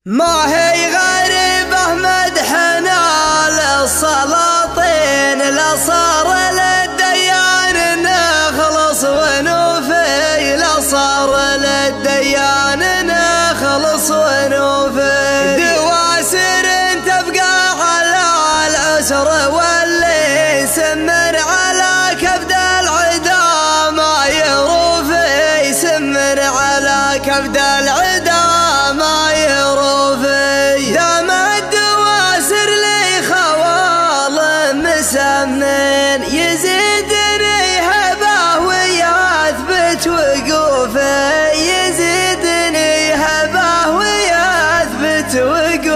ما هي غريبة مدحنا للسلاطين، لا صار للديان نخلص ونوفي، لا صار للديان نخلص ونوفي. دواسر تبقى على العسر واللي يسمر على كبد العدا ما يروفي، يسمر على كبد العدا ما يروفي. دام الدواسر لي خوال مسمن يزيدني هبه ويثبت وقوفي، يزيدني هبه ويثبت وقوفي.